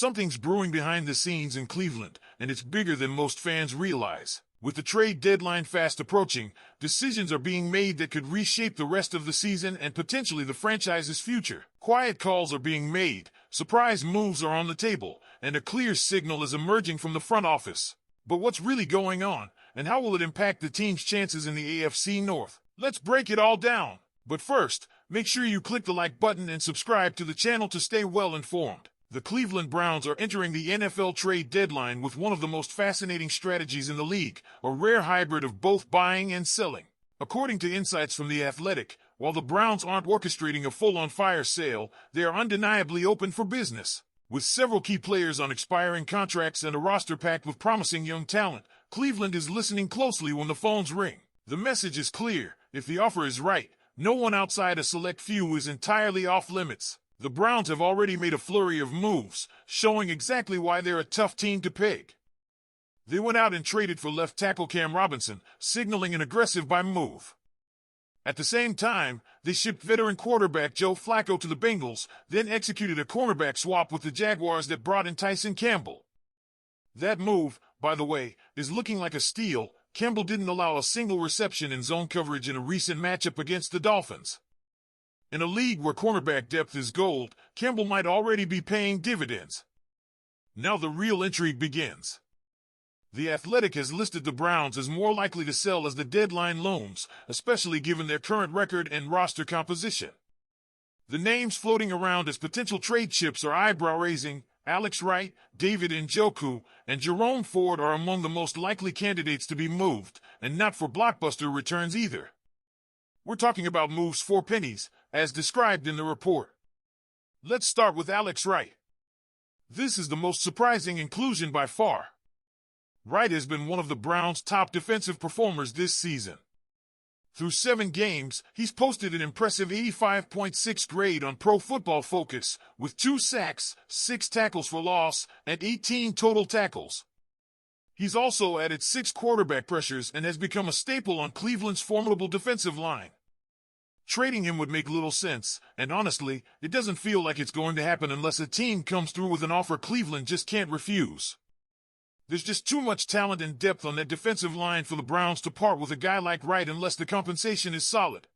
Something's brewing behind the scenes in Cleveland, and it's bigger than most fans realize. With the trade deadline fast approaching, decisions are being made that could reshape the rest of the season and potentially the franchise's future. Quiet calls are being made, surprise moves are on the table, and a clear signal is emerging from the front office. But what's really going on, and how will it impact the team's chances in the AFC North? Let's break it all down. But first, make sure you click the like button and subscribe to the channel to stay well informed. The Cleveland Browns are entering the NFL trade deadline with one of the most fascinating strategies in the league, a rare hybrid of both buying and selling. According to insights from The Athletic, while the Browns aren't orchestrating a full-on fire sale, they are undeniably open for business. With several key players on expiring contracts and a roster packed with promising young talent, Cleveland is listening closely when the phones ring. The message is clear: if the offer is right, no one outside a select few is entirely off limits. The Browns have already made a flurry of moves, showing exactly why they're a tough team to peg. They went out and traded for left tackle Cam Robinson, signaling an aggressive buy move. At the same time, they shipped veteran quarterback Joe Flacco to the Bengals, then executed a cornerback swap with the Jaguars that brought in Tyson Campbell. That move, by the way, is looking like a steal. Campbell didn't allow a single reception in zone coverage in a recent matchup against the Dolphins. In a league where cornerback depth is gold, Campbell might already be paying dividends. Now the real intrigue begins. The Athletic has listed the Browns as more likely to sell as the deadline looms, especially given their current record and roster composition. The names floating around as potential trade chips are eyebrow-raising. Alex Wright, David Njoku, and Jerome Ford are among the most likely candidates to be moved, and not for blockbuster returns either. We're talking about moves for pennies, as described in the report. Let's start with Alex Wright. This is the most surprising inclusion by far. Wright has been one of the Browns' top defensive performers this season. Through 7 games, he's posted an impressive 85.6 grade on Pro Football Focus, with 2 sacks, 6 tackles for loss, and 18 total tackles. He's also added 6 quarterback pressures and has become a staple on Cleveland's formidable defensive line. Trading him would make little sense, and honestly, it doesn't feel like it's going to happen unless a team comes through with an offer Cleveland just can't refuse. There's just too much talent and depth on that defensive line for the Browns to part with a guy like Wright unless the compensation is solid.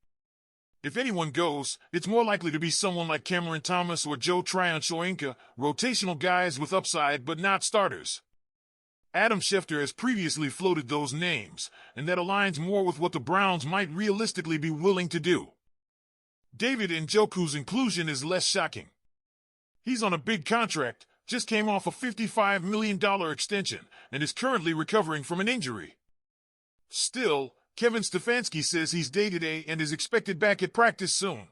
If anyone goes, it's more likely to be someone like Cameron Thomas or Joe Tryon-Shoyinka, rotational guys with upside but not starters. Adam Schefter has previously floated those names, and that aligns more with what the Browns might realistically be willing to do. David Njoku's inclusion is less shocking. He's on a big contract, just came off a $55 million extension, and is currently recovering from an injury. Still, Kevin Stefanski says he's day-to-day and is expected back at practice soon.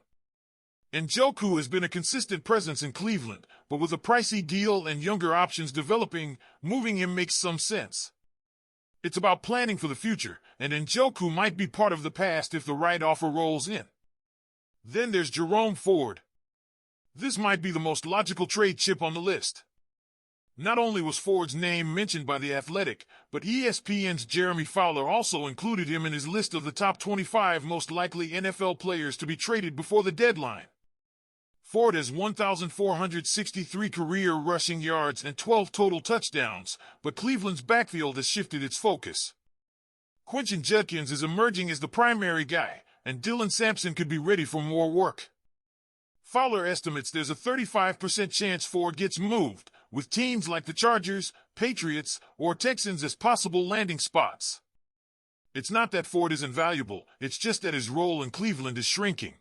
Njoku has been a consistent presence in Cleveland, but with a pricey deal and younger options developing, moving him makes some sense. It's about planning for the future, and Njoku might be part of the past if the right offer rolls in. Then there's Jerome Ford. This might be the most logical trade chip on the list. Not only was Ford's name mentioned by The Athletic, but ESPN's Jeremy Fowler also included him in his list of the top 25 most likely NFL players to be traded before the deadline. Ford has 1,463 career rushing yards and 12 total touchdowns, but Cleveland's backfield has shifted its focus. Quentin Judkins is emerging as the primary guy, and Dylan Sampson could be ready for more work. Fowler estimates there's a 35% chance Ford gets moved, with teams like the Chargers, Patriots, or Texans as possible landing spots. It's not that Ford isn't valuable, it's just that his role in Cleveland is shrinking.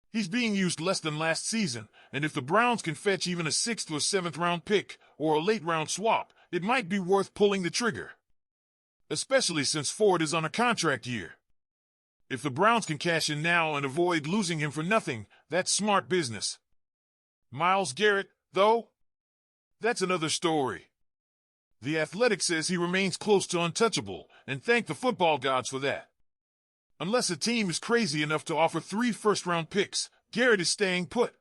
He's being used less than last season, and if the Browns can fetch even a 6th or 7th round pick, or a late round swap, it might be worth pulling the trigger. Especially since Ford is on a contract year. If the Browns can cash in now and avoid losing him for nothing, that's smart business. Myles Garrett, though? That's another story. The Athletic says he remains close to untouchable, and thank the football gods for that. Unless a team is crazy enough to offer 3 first-round picks, Garrett is staying put.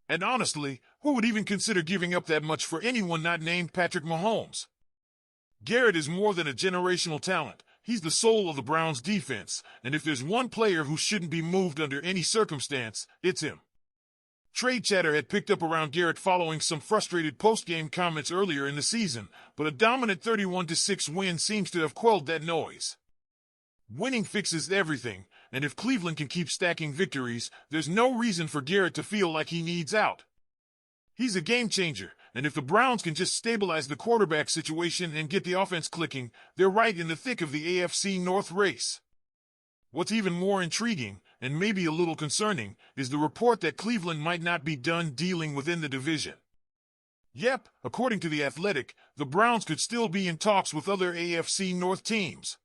And honestly, who would even consider giving up that much for anyone not named Patrick Mahomes? Garrett is more than a generational talent. He's the soul of the Browns' defense, and if there's one player who shouldn't be moved under any circumstance, it's him. Trade chatter had picked up around Garrett following some frustrated post-game comments earlier in the season, but a dominant 31-6 win seems to have quelled that noise. Winning fixes everything, and if Cleveland can keep stacking victories, there's no reason for Garrett to feel like he needs out. He's a game changer, and if the Browns can just stabilize the quarterback situation and get the offense clicking, they're right in the thick of the AFC North race. What's even more intriguing, and maybe a little concerning, is the report that Cleveland might not be done dealing within the division. Yep, according to The Athletic, the Browns could still be in talks with other AFC North teams.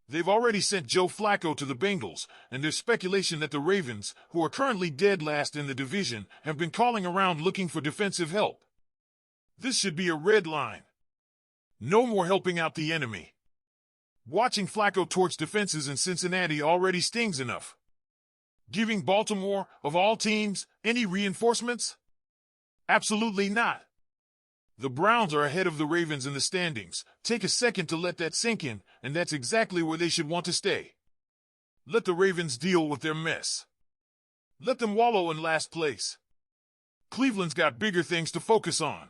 They've already sent Joe Flacco to the Bengals, and there's speculation that the Ravens, who are currently dead last in the division, have been calling around looking for defensive help. This should be a red line. No more helping out the enemy. Watching Flacco torch defenses in Cincinnati already stings enough. Giving Baltimore, of all teams, any reinforcements? Absolutely not. The Browns are ahead of the Ravens in the standings. Take a second to let that sink in, and that's exactly where they should want to stay. Let the Ravens deal with their mess. Let them wallow in last place. Cleveland's got bigger things to focus on.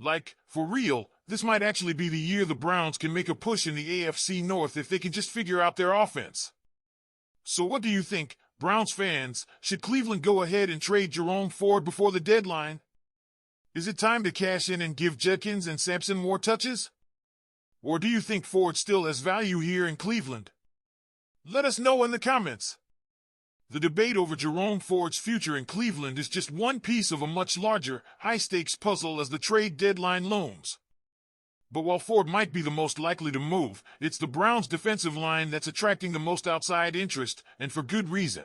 Like, for real, this might actually be the year the Browns can make a push in the AFC North if they can just figure out their offense. So what do you think, Browns fans? Should Cleveland go ahead and trade Jerome Ford before the deadline? Is it time to cash in and give Judkins and Sampson more touches? Or do you think Ford still has value here in Cleveland? Let us know in the comments. The debate over Jerome Ford's future in Cleveland is just one piece of a much larger, high-stakes puzzle as the trade deadline looms. But while Ford might be the most likely to move, it's the Browns' defensive line that's attracting the most outside interest, and for good reason.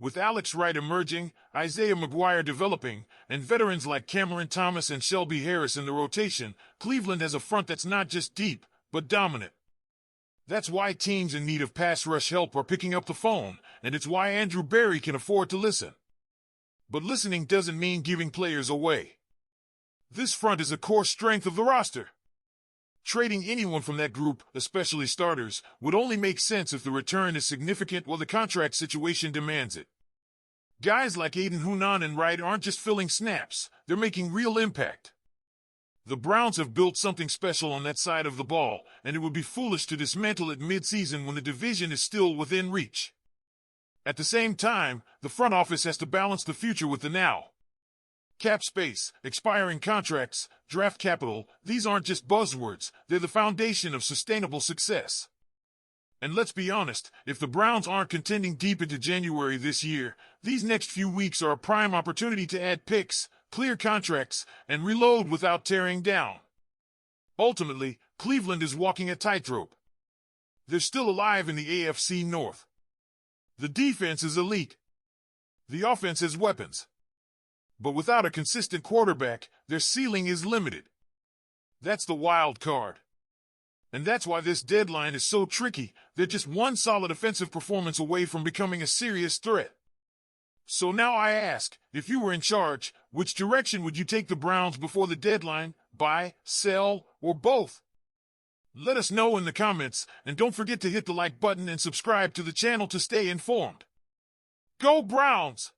With Alex Wright emerging, Isaiah McGuire developing, and veterans like Cameron Thomas and Shelby Harris in the rotation, Cleveland has a front that's not just deep, but dominant. That's why teams in need of pass rush help are picking up the phone, and it's why Andrew Berry can afford to listen. But listening doesn't mean giving players away. This front is a core strength of the roster. Trading anyone from that group, especially starters, would only make sense if the return is significant or the contract situation demands it. Guys like Aiden Hunan and Wright aren't just filling snaps, they're making real impact. The Browns have built something special on that side of the ball, and it would be foolish to dismantle it mid-season when the division is still within reach. At the same time, the front office has to balance the future with the now. Cap space, expiring contracts, draft capital, these aren't just buzzwords, they're the foundation of sustainable success. And let's be honest, if the Browns aren't contending deep into January this year, these next few weeks are a prime opportunity to add picks, clear contracts, and reload without tearing down. Ultimately, Cleveland is walking a tightrope. They're still alive in the AFC North. The defense is elite. The offense has weapons. But without a consistent quarterback, their ceiling is limited. That's the wild card. And that's why this deadline is so tricky. They're just one solid offensive performance away from becoming a serious threat. So now I ask, if you were in charge, which direction would you take the Browns before the deadline? Buy, sell, or both? Let us know in the comments, and don't forget to hit the like button and subscribe to the channel to stay informed. Go Browns!